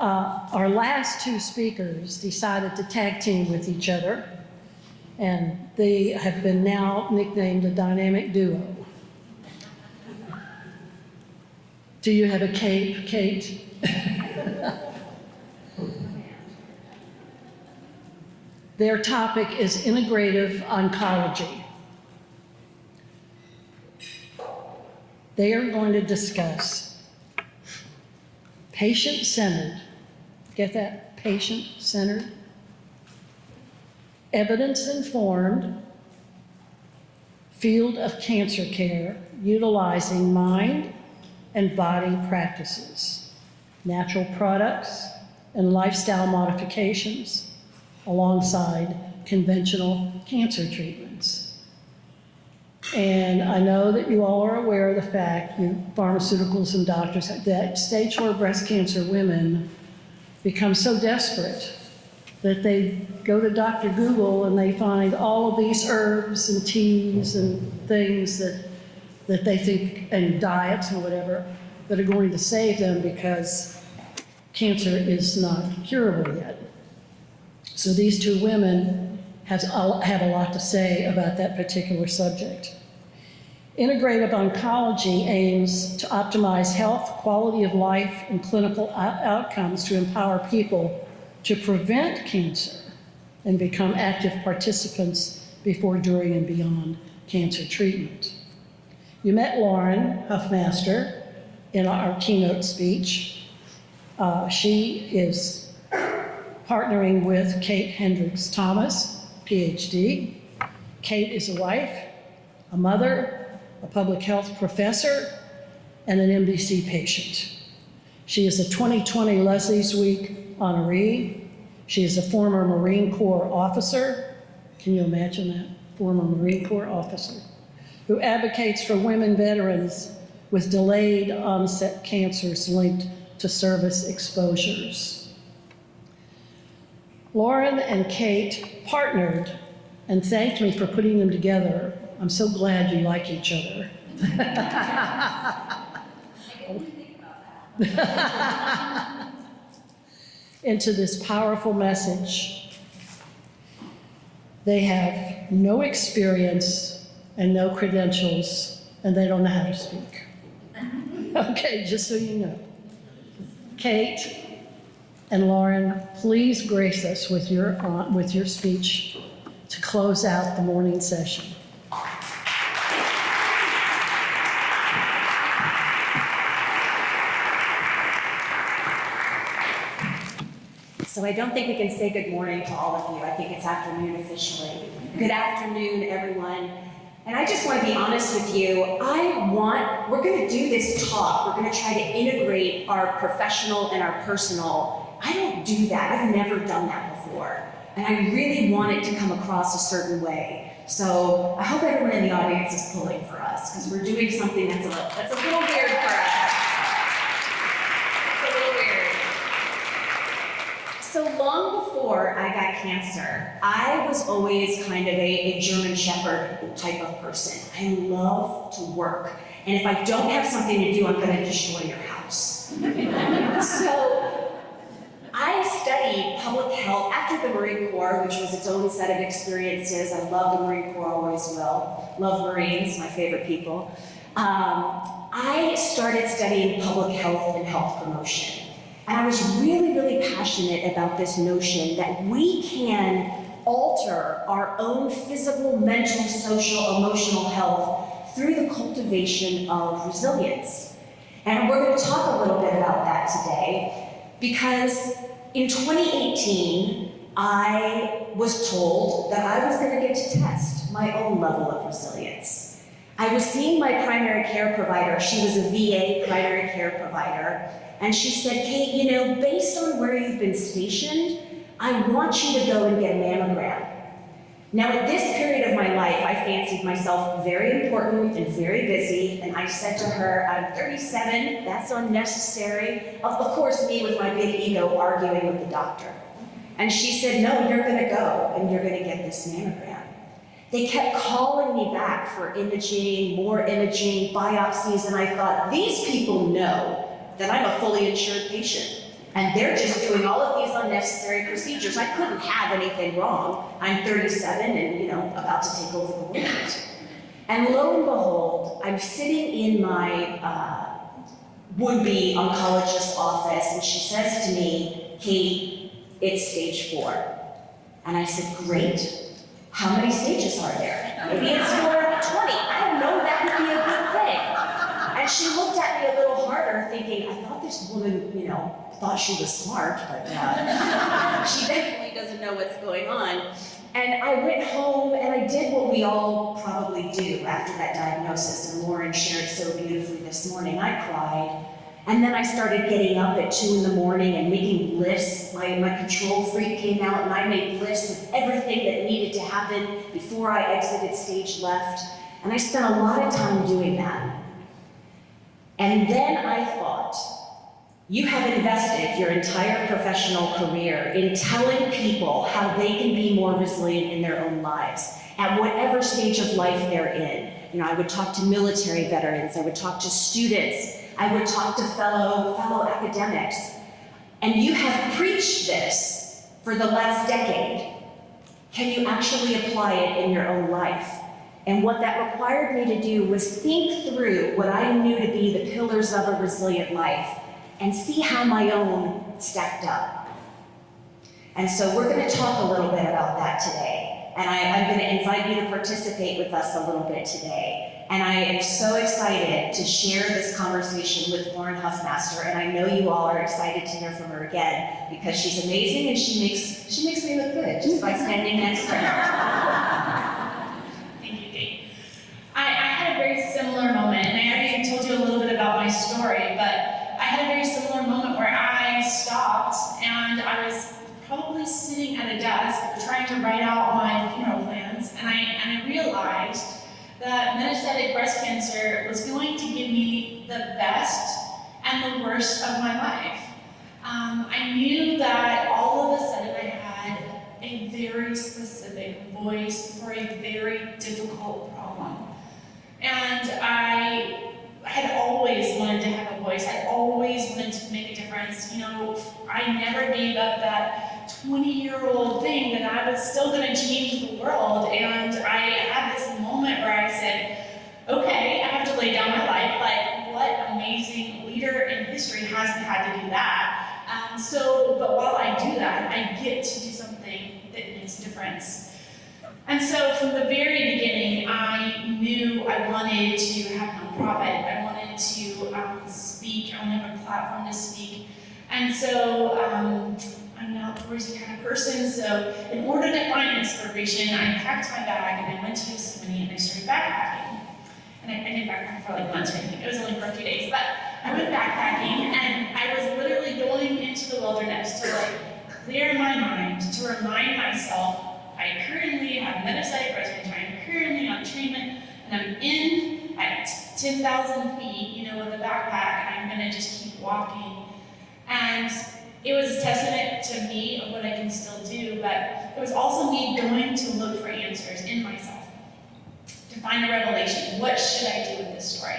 Our last two speakers decided to tag team with each other, and they have been now nicknamed the Dynamic Duo. Do you have a cape, Kate? Their topic is integrative oncology. They are going to discuss patient-centered, get that? Patient-centered, evidence-informed field of cancer care utilizing mind and body practices, natural products, and lifestyle modifications alongside conventional cancer treatments. And I know that you all are aware of the fact, pharmaceuticals and doctors, that stage 4 breast cancer women become so desperate that they go to Dr. Google and they find all of these herbs and teas and things that they think, and diets and whatever, that are going to save them because cancer is not curable yet. So these two women have a lot to say about that particular subject. Integrative oncology aims to optimize health, quality of life, and clinical outcomes to empower people to prevent cancer and become active participants before, during, and beyond cancer treatment. You met Lauren Huffmaster in our keynote speech. She is partnering with Kate Hendricks Thomas, PhD. Kate is a wife, a mother, a public health professor, and an MDC patient. She is a 2020 Leslie's Week honoree. She is a former Marine Corps officer. Can you imagine that? Former Marine Corps officer who advocates for women veterans with delayed onset cancers linked to service exposures. Lauren and Kate partnered and thanked me for putting them together. I'm so glad you like each other. Into this powerful message. They have no experience and no credentials, and they don't know how to speak. Okay, just so you know. Kate and Lauren, please grace us with your speech to close out the morning session. So I don't think we can say good morning to all of you. I think it's afternoon officially. Good afternoon, everyone. And I just want to be honest with you. We're going to do this talk. We're going to try to integrate our professional and our personal. I don't do that. I've never done that before. And I really want it to come across a certain way. So I hope everyone in the audience is pulling for us, because we're doing something that's a little weird for us. It's a little weird. So long before I got cancer, I was always kind of a German Shepherd type of person. I love to work. And if I don't have something to do, I'm going to destroy your house. So I studied public health after the Marine Corps, which was its own set of experiences. I love the Marine Corps, always will. Love Marines, my favorite people. I started studying public health and health promotion. And I was really, really passionate about this notion that we can alter our own physical, mental, social, emotional health through the cultivation of resilience. And we're going to talk a little bit about that today, because in 2018, I was told that I was going to get to test my own level of resilience. I was seeing my primary care provider. She was a VA primary care provider. And she said, Kate, based on where you've been stationed, I want you to go and get a mammogram. Now, at this period of my life, I fancied myself very important and very busy, and I said to her, I'm 37, that's unnecessary. Of course, me with my big ego arguing with the doctor. And she said, no, you're gonna go, and you're gonna get this mammogram. They kept calling me back for imaging, more imaging, biopsies, and I thought, these people know that I'm a fully insured patient. And And they're just doing all of these unnecessary procedures. I couldn't have anything wrong. I'm 37 and, about to take over the world. And lo and behold, I'm sitting in my would-be oncologist's office, and she says to me, "Kate, it's stage 4. And I said, "Great. How many stages are there?" "Maybe it's 420. I don't know, that would be a good thing." And she looked at me a little harder, thinking, I thought this woman, thought she was smart, but she definitely doesn't know what's going on. And I went home and I did what we all probably do after that diagnosis, and Lauren shared so beautifully this morning. I cried, and then I started getting up at 2 in the morning and making lists. My control freak came out and I made lists of everything that needed to happen before I exited stage left. And I spent a lot of time doing that. And then I thought, you have invested your entire professional career in telling people how they can be more resilient in their own lives, at whatever stage of life they're in. I would talk to military veterans, I would talk to students, I would talk to fellow academics. And you have preached this for the last decade. Can you actually apply it in your own life? And what that required me to do was think through what I knew to be the pillars of a resilient life and see how my own stacked up. And so we're going to talk a little bit about that today. And I'm going to invite you to participate with us a little bit today. And I am so excited to share this conversation with Lauren Huffmaster, and I know you all are excited to hear from her again because she's amazing and she makes me look good just by standing next to her. Thank you, Kate. I had a very similar moment, and I already told you a little bit about my story, but I had a very similar moment where I stopped and I was probably sitting at a desk trying to write out my funeral plans, and I realized that metastatic breast cancer was going to give me the best and the worst of my life. I knew that all of a sudden I had a very specific voice for a very difficult problem. And I had always wanted to have a voice. I always wanted to make a difference. I never gave up that 20-year-old thing that I was still going to change the world. And I had this moment where I said, okay, I have to lay down my life. Like, what amazing leader in history hasn't had to do that? But while I do that, I get to do something that makes a difference. And so from the very beginning, I knew I wanted to have a nonprofit. I wanted to speak. I wanted to have a platform to speak. And so I'm an outdoorsy kind of person. So in order to find inspiration, I packed my bag and I went to Yosemite and I started backpacking. And I didn't backpack for like months or anything. It was only for a few days. But I went backpacking and I was literally going into the wilderness to clear my mind, to remind myself I currently have metastatic breast cancer. I'm currently on treatment, and I'm in at 10,000 feet, with a backpack, and I'm gonna just keep walking. And it was a testament to me of what I can still do, but it was also me going to look for answers in myself, to find a revelation. What should I do with this story?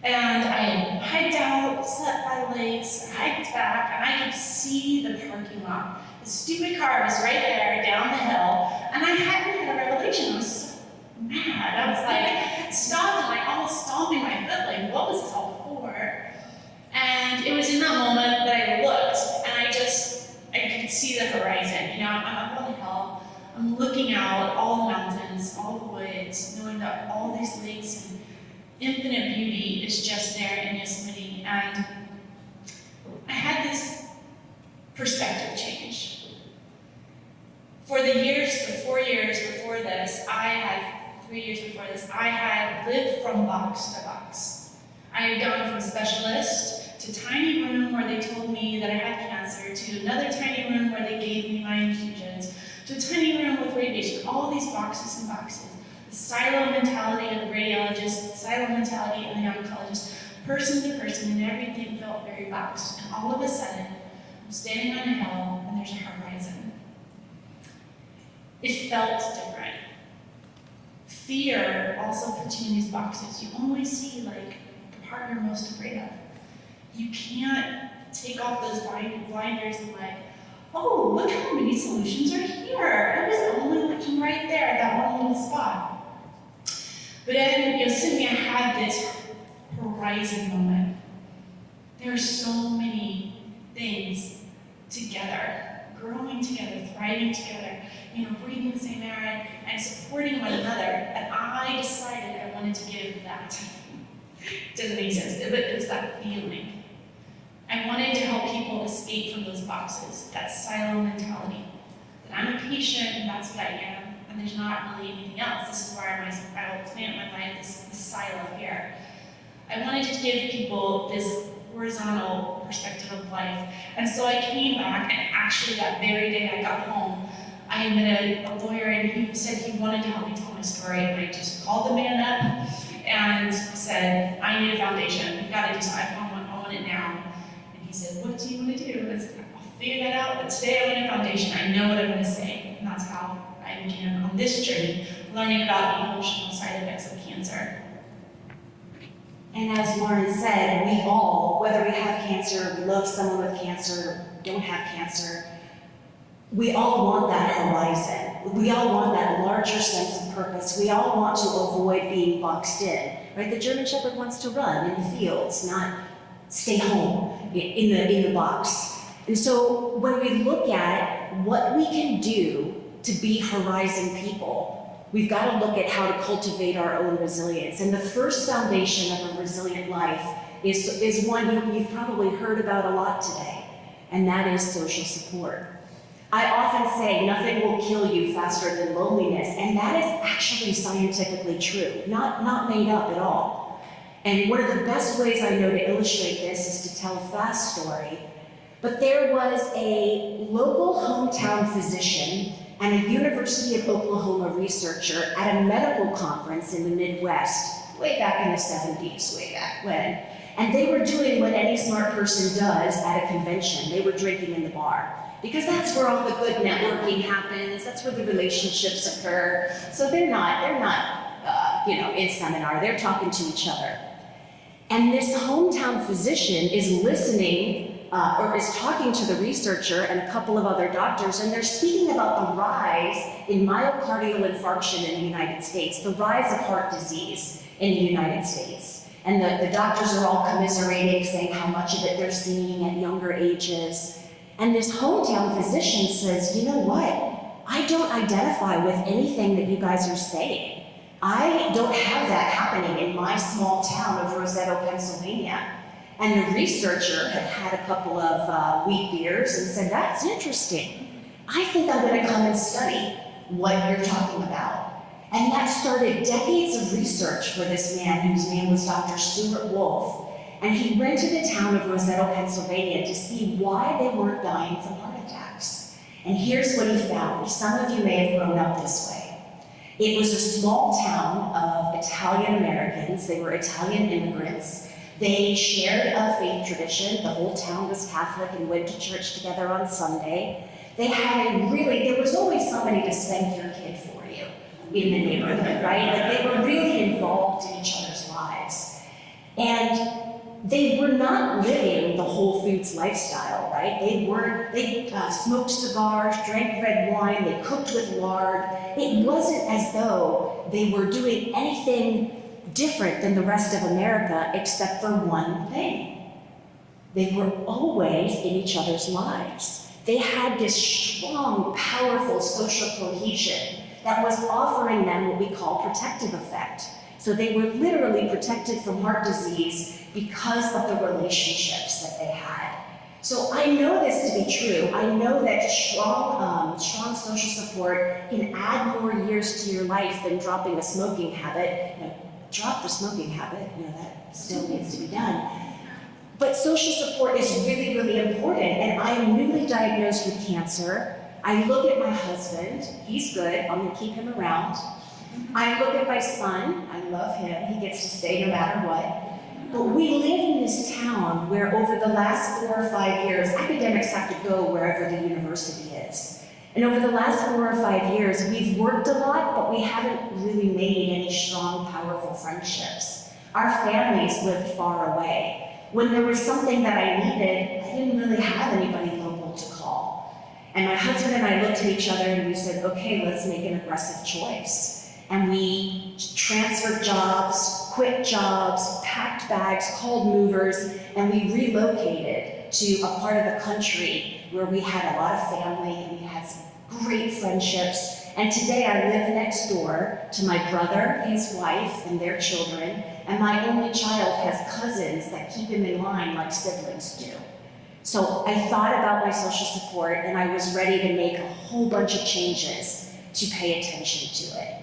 And I hiked out, slept by lakes, hiked back, and I could see the parking lot. The stupid car was right there down the hill, and I hadn't had a revelation. I was so mad. I was like, stopped and almost stomping my foot, like, what was this all for? And it was in that moment that I looked, and I could see the horizon. I'm up on the hill, I'm looking out all the mountains, all the woods, knowing that all these lakes and infinite beauty is just there in Yosemite. And I had this perspective change. For the 4 years before this, 3 years before this, I had lived from box to box. I had gone from specialist to tiny room where they told me that I had cancer, to another tiny room where they gave me my infusions, to a tiny room with radiation, all these boxes and boxes. The silo mentality of the radiologist, the silo mentality of the oncologist, person to person, and everything felt very boxed. And all of a sudden, I'm standing on a hill and there's a horizon. It felt different. Fear also puts you in these boxes. You only see the part you're most afraid of. You can't take off those blinders and like, oh, look how many solutions are here. I was only looking right there at that one little spot. But then, suddenly I had this horizon moment. There are so many things together, growing together, thriving together, breathing the same air and supporting one another. And I decided I wanted to give that. Doesn't make sense, but it was that feeling. I wanted to help people escape from those boxes, that silo mentality. That I'm a patient and that's what I am, and there's not really anything else. This is where I will plant my life, this silo here. I wanted to give people this horizontal perspective of life. And so I came back, and actually that very day I got home, I had met a lawyer, and he said he wanted to help me tell my story. And I just called the man up and said, I need a foundation. We gotta do something. I want it now. And he said, what do you want to do? And I said, I'll figure that out, but today I want a foundation. I know what I'm gonna say. And that's how I began on this journey, learning about the emotional side effects of cancer. And as Lauren said, we all, whether we have cancer, we love someone with cancer, don't have cancer, we all want that horizon. We all want that larger sense of purpose. We all want to avoid being boxed in, right? The German Shepherd wants to run in the fields, not stay home in the box. And so when we look at what we can do to be horizon people, we've got to look at how to cultivate our own resilience. And the first foundation of a resilient life is one you've probably heard about a lot today, and that is social support. I often say nothing will kill you faster than loneliness, and that is actually scientifically true, not made up at all. And one of the best ways I know to illustrate this is to tell a fast story. But there was a local hometown physician and a University of Oklahoma researcher at a medical conference in the Midwest, way back in the 70s, way back when. And they were doing what any smart person does at a convention. They were drinking in the bar. Because that's where all the good networking happens, that's where the relationships occur. So they're not in seminar, they're talking to each other. And this hometown physician is listening or is talking to the researcher and a couple of other doctors, and they're speaking about the rise in myocardial infarction in the United States, the rise of heart disease in the United States. And the doctors are all commiserating, saying how much of it they're seeing at younger ages. And this hometown physician says, you know what? I don't identify with anything that you guys are saying. I don't have that happening in my small town of Roseto, Pennsylvania. And the researcher had a couple of wheat beers and said, that's interesting. I think I'm going to come and study what you're talking about. And that started decades of research for this man whose name was Dr. Stuart Wolf. And he went to the town of Roseto, Pennsylvania to see why they weren't dying from heart attacks. And here's what he found. Some of you may have grown up this way. It was a small town of Italian Americans. They were Italian immigrants. They shared a faith tradition. The whole town was Catholic and went to church together on Sunday. They had there was always somebody to spank your kid for you in the neighborhood, right? Like they were really involved in each other's lives. And they were not living the Whole Foods lifestyle, right? They smoked cigars, drank red wine, they cooked with lard. It wasn't as though they were doing anything different than the rest of America except for one thing. They were always in each other's lives. They had this strong, powerful social cohesion that was offering them what we call protective effect. So they were literally protected from heart disease because of the relationships that they had. So I know this to be true. I know that strong social support can add more years to your life than dropping a smoking habit. Drop the smoking habit, that still needs to be done. But social support is really, really important. And I am newly diagnosed with cancer. I look at my husband, he's good, I'm gonna keep him around. I look at my son, I love him, he gets to stay no matter what. But we live in this town where over the last 4 or 5 years, academics have to go wherever the university is. And over the last 4 or 5 years, we've worked a lot, but we haven't really made any strong, powerful friendships. Our families lived far away. When there was something that I needed, I didn't really have anybody local to call. And my husband and I looked at each other and we said, okay, let's make an aggressive choice. And we transferred jobs, quit jobs, packed bags, called movers, and we relocated to a part of the country where we had a lot of family and we had some great friendships. And today I live next door to my brother, his wife, and their children, and my only child has cousins that keep him in line like siblings do. So I thought about my social support and I was ready to make a whole bunch of changes to pay attention to it.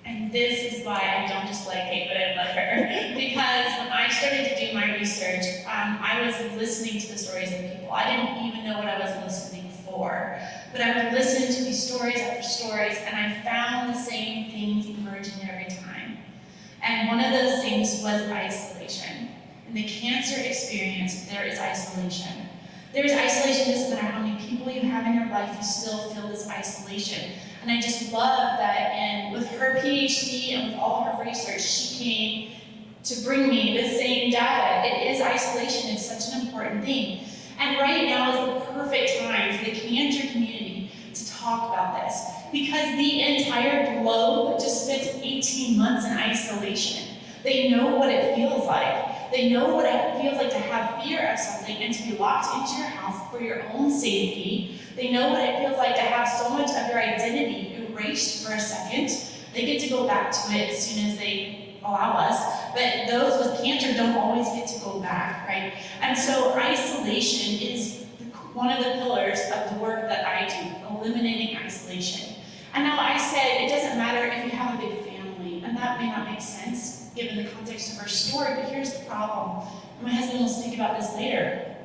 And this is why I don't just like Kate, but I love her. Because when I started to do my research, I was listening to the stories of people. I didn't even know what I was listening for. But I would listen to these stories after stories, and I found the same things emerging every time. And one of those things was isolation. In the cancer experience, there is isolation. There is isolation, doesn't matter how many people you have in your life, you still feel this isolation. And I just love that, and with her PhD and with all her research, she came to bring me the same data. It is isolation, it's such an important thing. And right now is the perfect time for the cancer community to talk about this, because the entire globe just spent 18 months in isolation. They know what it feels like. They know what it feels like to have fear of something and to be locked into your house for your own safety. They know what it feels like to have so much of your identity erased for a second. They get to go back to it as soon as they allow us. But those with cancer don't always get to go back, right? And so isolation is one of the pillars of the work that I do, eliminating isolation. And now I said it doesn't matter if you have a big family, and that may not make sense given the context of our story, but here's the problem. My husband will speak about this later.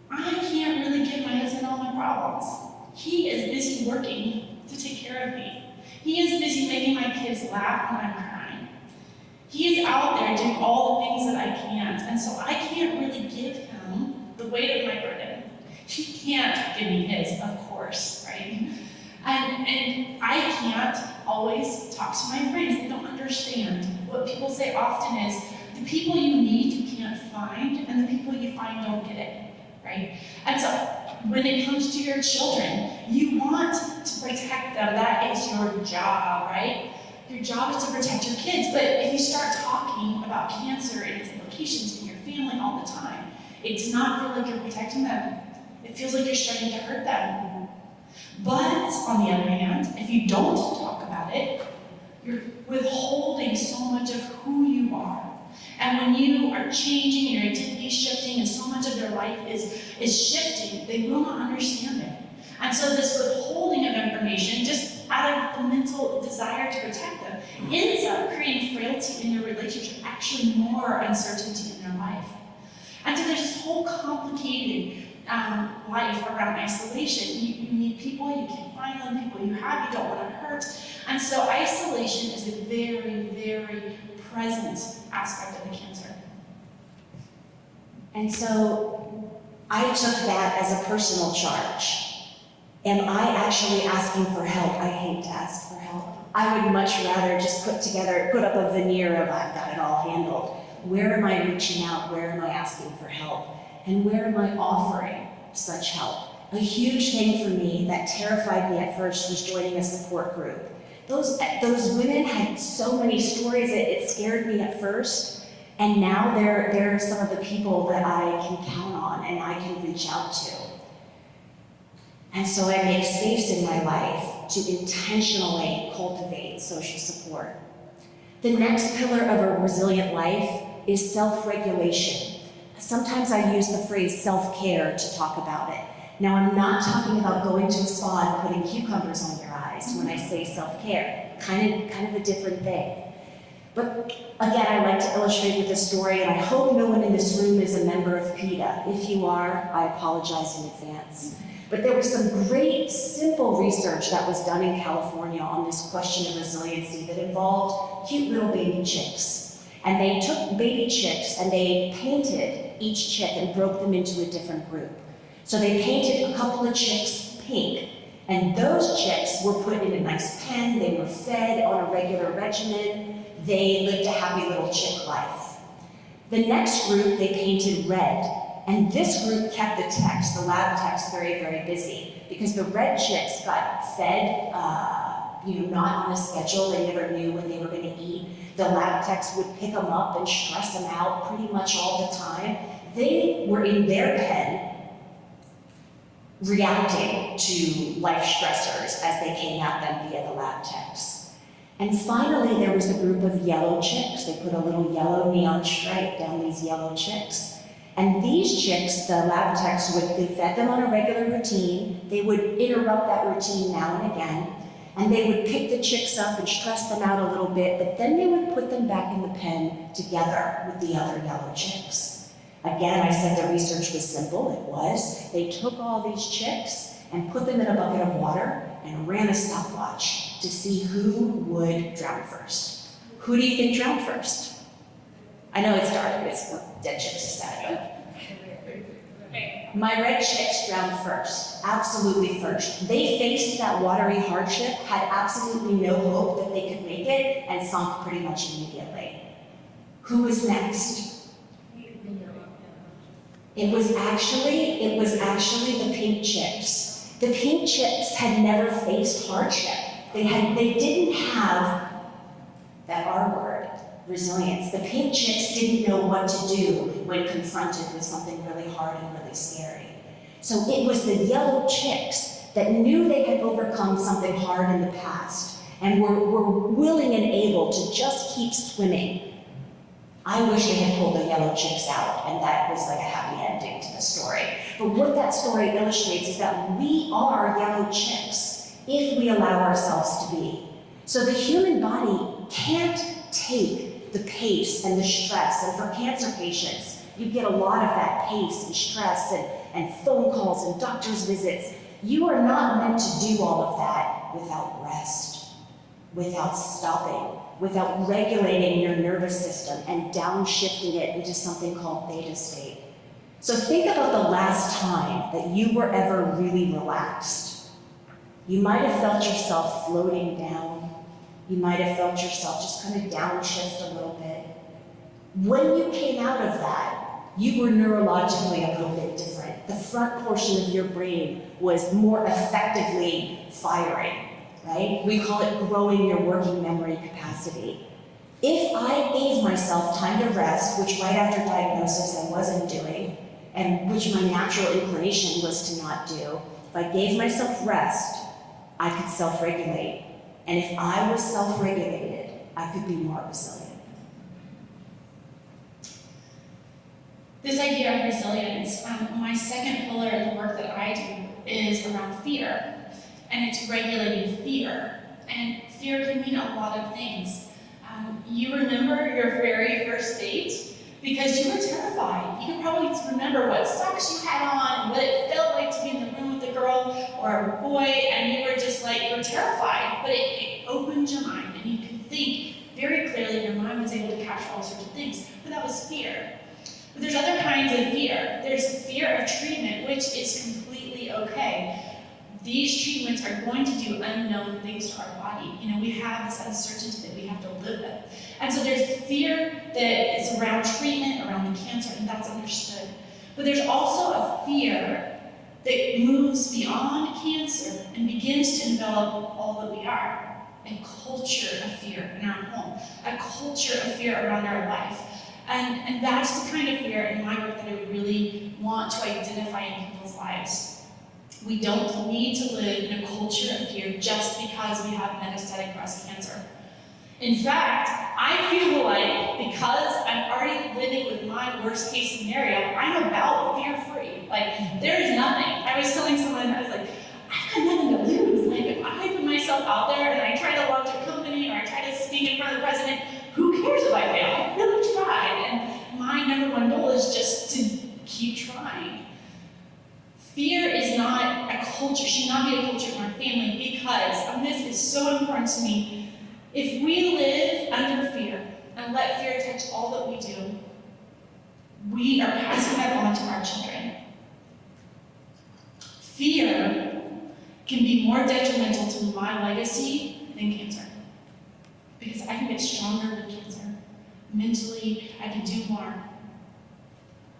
I can't really give my husband all my problems. He is busy working to take care of me. He is busy making my kids laugh when I'm crying. He is out there doing all the things that I can't, and so I can't really give him the weight of my burden. He can't give me his, of course, right? And I can't always talk to my friends. They don't understand. What people say often is, the people you need you can't find, and the people you find don't get it, right? And so when it comes to your children, you want to protect them. That is your job, right? Your job is to protect your kids. But if you start talking about cancer and its implications in your family all the time, it does not feel like you're protecting them. It feels like you're starting to hurt them. But on the other hand, if you don't talk about it, you're withholding so much of who you are. And when you are changing, your identity is shifting, and so much of their life is shifting, they will not understand it. And so this withholding of information, just out of the mental desire to protect them, ends up creating frailty in your relationship, actually more uncertainty in their life. And so there's this whole complicated life around isolation. You need people, you can't find them, people you have, you don't want to hurt. And so isolation is a very, very present aspect of the cancer. And so I took that as a personal charge. Am I actually asking for help? I hate to ask for help. I would much rather just put up a veneer of I've got it all handled. Where am I reaching out? Where am I asking for help? And where am I offering such help? A huge thing for me that terrified me at first was joining a support group. Those women had so many stories, it scared me at first. And now they're some of the people that I can count on and I can reach out to. And so I make space in my life to intentionally cultivate social support. The next pillar of a resilient life is self-regulation. Sometimes I use the phrase self-care to talk about it. Now, I'm not talking about going to a spa and putting cucumbers on your eyes when I say self-care. Kind of a different thing. But again, I like to illustrate with this story, and I hope no one in this room is a member of PETA. If you are, I apologize in advance. But there was some great, simple research that was done in California on this question of resiliency that involved cute little baby chicks. And they took baby chicks and they painted each chick and broke them into a different group. So they painted a couple of chicks pink, and those chicks were put in a nice pen, they were fed on a regular regimen. they lived a happy little chick life. The next group they painted red, and this group kept the techs, the lab techs, very, very busy because the red chicks got fed, not on a schedule. They never knew when they were going to eat. The lab techs would pick them up and stress them out pretty much all the time. They were in their pen reacting to life stressors as they came at them via the lab techs. And finally, there was a group of yellow chicks. They put a little yellow neon stripe down these yellow chicks. And these chicks, the lab techs, they fed them on a regular routine. They would interrupt that routine now and again. And they would pick the chicks up and stress them out a little bit, but then they would put them back in the pen together with the other yellow chicks. Again, I said the research was simple. It was. They took all these chicks and put them in a bucket of water and ran a stopwatch to see who would drown first. Who do you think drowned first? I know it's dark, it's dead chicks is sad, my red chicks drowned first, absolutely first. They faced that watery hardship, had absolutely no hope that they could make it, and sunk pretty much immediately. Who was next? It was actually the pink chicks. The pink chicks had never faced hardship. They didn't have that R word, resilience. The pink chicks didn't know what to do when confronted with something really hard and really scary. So it was the yellow chicks that knew they had overcome something hard in the past and were willing and able to just keep swimming. I wish they had pulled the yellow chicks out, and that was like a happy ending to the story. But what that story illustrates is that we are yellow chicks if we allow ourselves to be. So the human body can't take the pace and the stress, and for cancer patients, you get a lot of that pace and stress and phone calls and doctor's visits. You are not meant to do all of that without rest, without stopping, without regulating your nervous system and downshifting it into something called theta state. So think about the last time that you were ever really relaxed. You might have felt yourself floating down. You might have felt yourself just kind of downshift a little bit. When you came out of that, you were neurologically a little bit different. The front portion of your brain was more effectively firing, right? We call it growing your working memory capacity. If I gave myself time to rest, which right after diagnosis I wasn't doing, and which my natural inclination was to not do, if I gave myself rest, I could self-regulate. And if I was self-regulated, I could be more resilient. This idea of resilience, my second pillar in the work that I do is around fear, and it's regulating fear. And fear can mean a lot of things. You remember your very first date because you were terrified. You can probably remember what socks you had on, what it felt like to be in the room with a girl or a boy, and you were just like, you were terrified, but it opened your mind and you could think very clearly. Your mind was able to capture all sorts of things, but that was fear. But there's other kinds of fear. There's a fear of treatment, which is completely okay. These treatments are going to do unknown things to our body. We have this uncertainty that we have to live with. And so there's fear that is around treatment, around the cancer, and that's understood. But there's also a fear that moves beyond cancer and begins to envelop all that we are. A culture of fear in our home, a culture of fear around our life. And that's the kind of fear in my work that I really want to identify in people's lives. We don't need to live in a culture of fear just because we have metastatic breast cancer. In fact, I feel like because I'm already living with my worst case scenario, I'm about fear-free. Like, there's nothing. I was telling someone, I was like, I've got nothing to lose. Like, if I put myself out there and I try to launch a company or I try to speak in front of the president, who cares if I fail? I really tried. And my number one goal is just to keep trying. Fear is not a culture, should not be a culture in our family because, and this is so important to me, if we live under fear and let fear touch all that we do, we are passing that on to our children. Fear can be more detrimental to my legacy than cancer. because I can get stronger with cancer. Mentally, I can do more.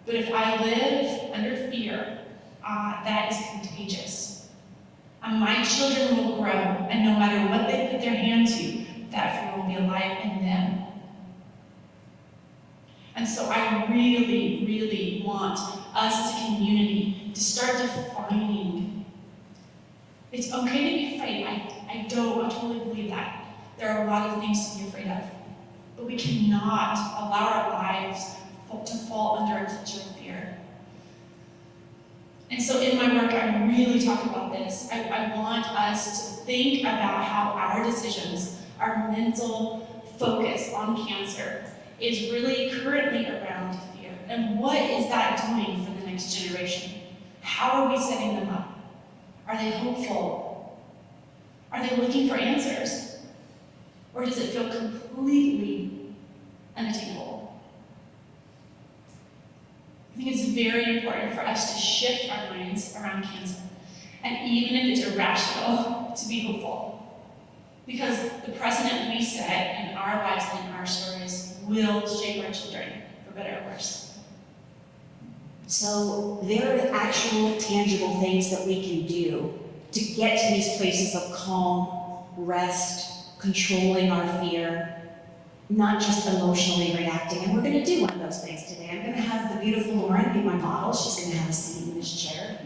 But if I live under fear, that is contagious. And my children will grow, and no matter what they put their hand to, that fear will be alive in them. And so I really, really want us as a community to start defining. It's okay to be afraid. I totally believe that. There are a lot of things to be afraid of. But we cannot allow our lives to fall under a culture of fear. And so in my work, I really talk about this. I want us to think about how our decisions, our mental focus on cancer is really currently around fear. And what is that doing for the next generation? How are we setting them up? Are they hopeful? Are they looking for answers? Or does it feel completely unattainable? I think it's very important for us to shift our minds around cancer. And even if it's irrational, to be hopeful. Because the precedent we set in our lives and in our stories will shape our children, for better or worse. So there are actual tangible things that we can do to get to these places of calm, rest, controlling our fear, not just emotionally reacting. And we're going to do one of those things today. I'm going to have the beautiful Lauren be my model. She's going to have a seat in this chair.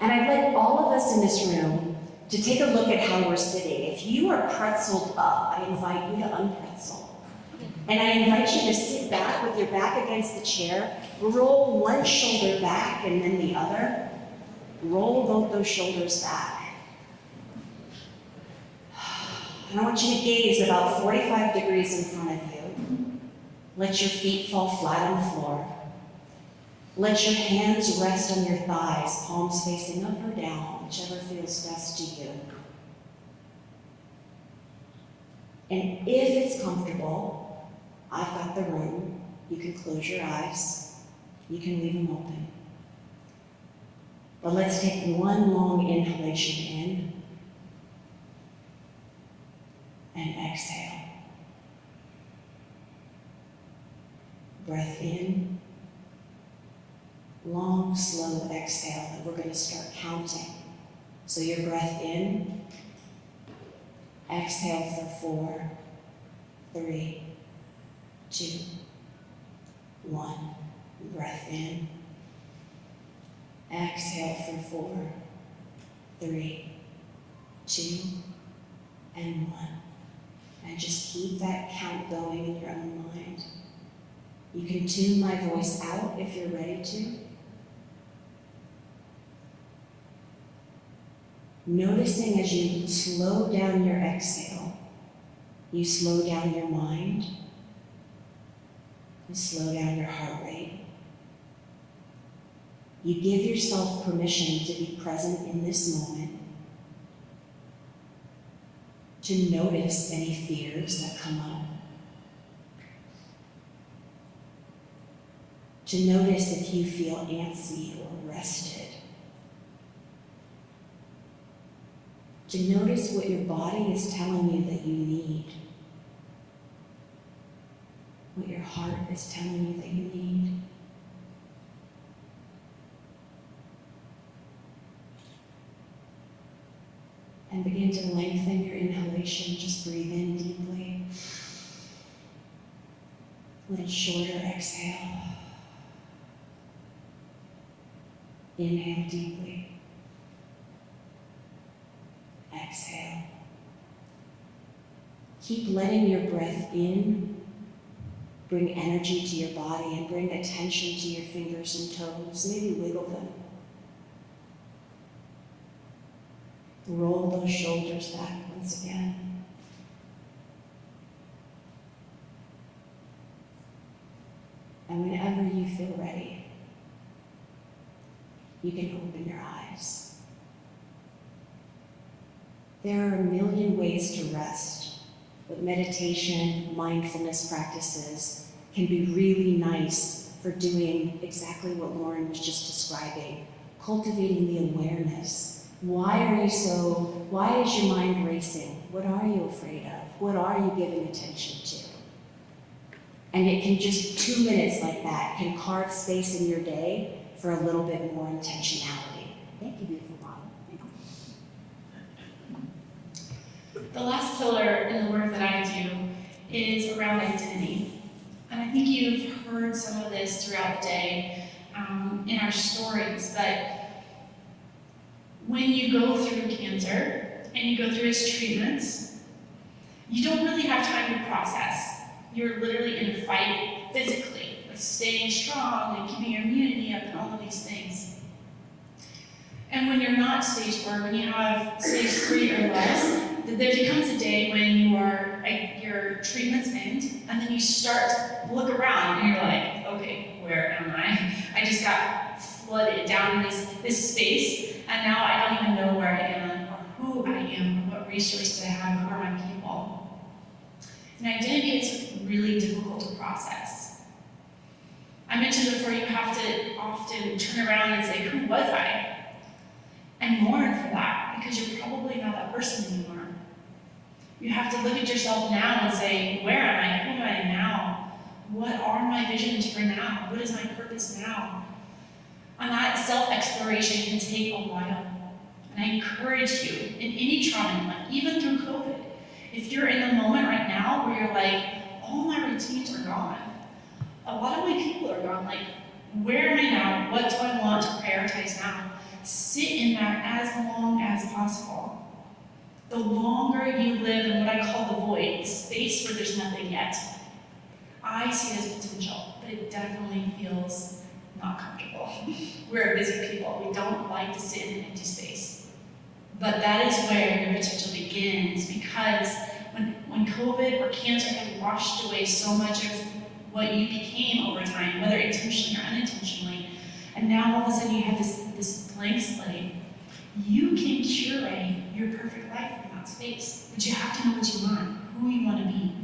And I'd like all of us in this room to take a look at how we're sitting. If you are pretzeled up, I invite you to unpretzel. And I invite you to sit back with your back against the chair, roll one shoulder back and then the other. Roll both those shoulders back. And I want you to gaze about 45 degrees in front of you. Let your feet fall flat on the floor. Let your hands rest on your thighs, palms facing up or down, whichever feels best to you. And if it's comfortable, I've got the room. You can close your eyes. You can leave them open. But let's take one long inhalation in and exhale. Breath in. Long, slow exhale, and we're going to start counting. So your breath in, exhale for 4, 3, 2, 1. Breath in, exhale for 4, 3, 2, and 1. And just keep that count going in your own mind. You can tune my voice out if you're ready to. Noticing as you slow down your exhale, you slow down your mind, you slow down your heart rate. You give yourself permission to be present in this moment, to notice any fears that come up, to notice if you feel antsy or rested, to notice what your body is telling you that you need, what your heart is telling you that you need. And begin to lengthen your inhalation. Just breathe in deeply. A little shorter exhale. Inhale deeply. Exhale. Keep letting your breath in bring energy to your body and bring attention to your fingers and toes. Maybe wiggle them. Roll those shoulders back once again. And whenever you feel ready, you can open your eyes. There are a million ways to rest, but meditation, mindfulness practices can be really nice for doing exactly what Lauren was just describing, cultivating the awareness Why is your mind racing? What are you afraid of? What are you giving attention to? And it can just 2 minutes like that can carve space in your day for a little bit more intentionality. Thank you, beautiful mom. The last pillar in the work that I do is around identity. And I think you've heard some of this throughout the day in our stories, but when you go through cancer and you go through its treatments, you don't really have time to process. You're literally in a fight physically with staying strong and keeping your immunity up and all of these things. And when you're not stage 4, when you have stage 3 or less, there becomes a day when your treatments end, and then you start to look around and you're like, okay, where am I? I just got flooded down in this space, and now I don't even know where I am, or who I am, or what resources I have, who are my people. And identity is really difficult to process. I mentioned before, you have to often turn around and say, who was I? And mourn for that, because you're probably not that person anymore. You have to look at yourself now and say, where am I? Who am I now? What are my visions for now? What is my purpose now? And that self-exploration can take a while. And I encourage you, in any trauma in life, even through COVID, if you're in the moment right now where you're like, all my routines are gone, a lot of my people are gone, like, where am I now? What do I want to prioritize now? Sit in that as long as possible. The longer you live in what I call the void, the space where there's nothing yet, I see it as potential, but it definitely feels not comfortable. We're busy people. We don't like to sit in an empty space. But that is where your potential begins, because when COVID or cancer has washed away so much of what you became over time, whether intentionally or unintentionally, and now all of a sudden you have this blank slate, you can curate your perfect life in that space. But you have to know what you want, who you want to be.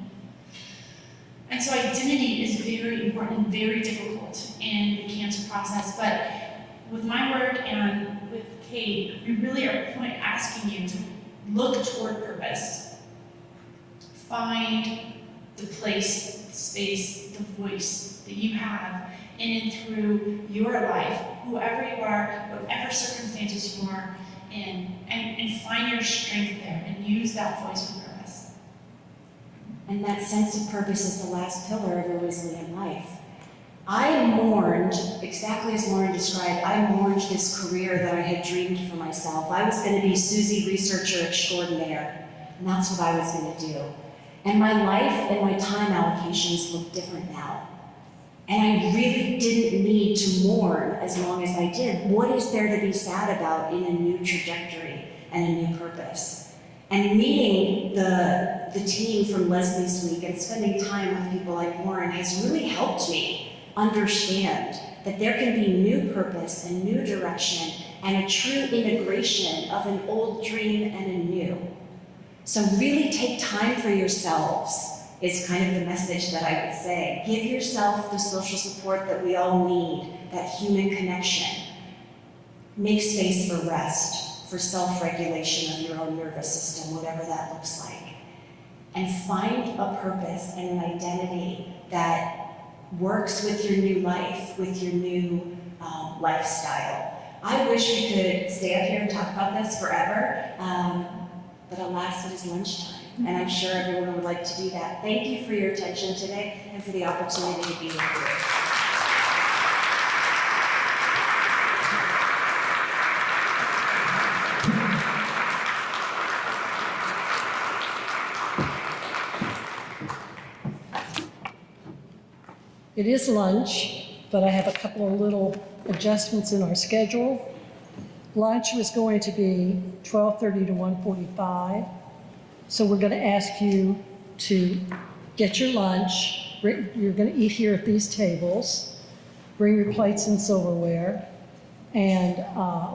And so identity is very important and very difficult in the cancer process. But with my work and with Kate, we really are asking you to look toward purpose. Find the place, the space, the voice that you have in and through your life, whoever you are, whatever circumstances you are in, and find your strength there and use that voice with purpose. And that sense of purpose is the last pillar of a resilient life. I mourned, exactly as Lauren described, I mourned this career that I had dreamed for myself. I was going to be Susie Researcher Extraordinaire, and that's what I was going to do. And my life and my time allocations look different now. And I really didn't need to mourn as long as I did. What is there to be sad about in a new trajectory and a new purpose? And meeting the team from Leslie's Week and spending time with people like Lauren has really helped me understand that there can be new purpose and new direction and a true integration of an old dream and a new. So really take time for yourselves is kind of the message that I would say. Give yourself the social support that we all need, that human connection. Make space for rest, for self-regulation of your own nervous system, whatever that looks like. And find a purpose and an identity that works with your new life, with your new lifestyle. I wish we could stay up here and talk about this forever, but alas, it is lunchtime. And I'm sure everyone would like to do that. Thank you for your attention today and for the opportunity to be with you. It is lunch, but I have a couple of little adjustments in our schedule. Lunch was going to be 12:30 to 1:45. So we're going to ask you to get your lunch. You're going to eat here at these tables. Bring your plates and silverware. And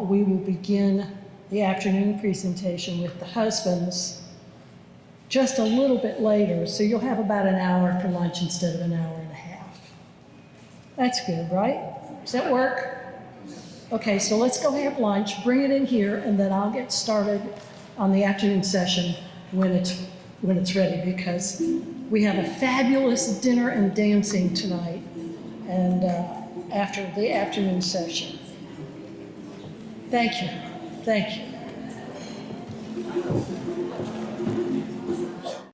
we will begin the afternoon presentation with the husbands just a little bit later. So you'll have about an hour for lunch instead of an hour and a half. That's good, right? Does that work? Okay, so let's go have lunch, bring it in here, and then I'll get started on the afternoon session when it's ready, because we have a fabulous dinner and dancing tonight, and after the afternoon session. Thank you.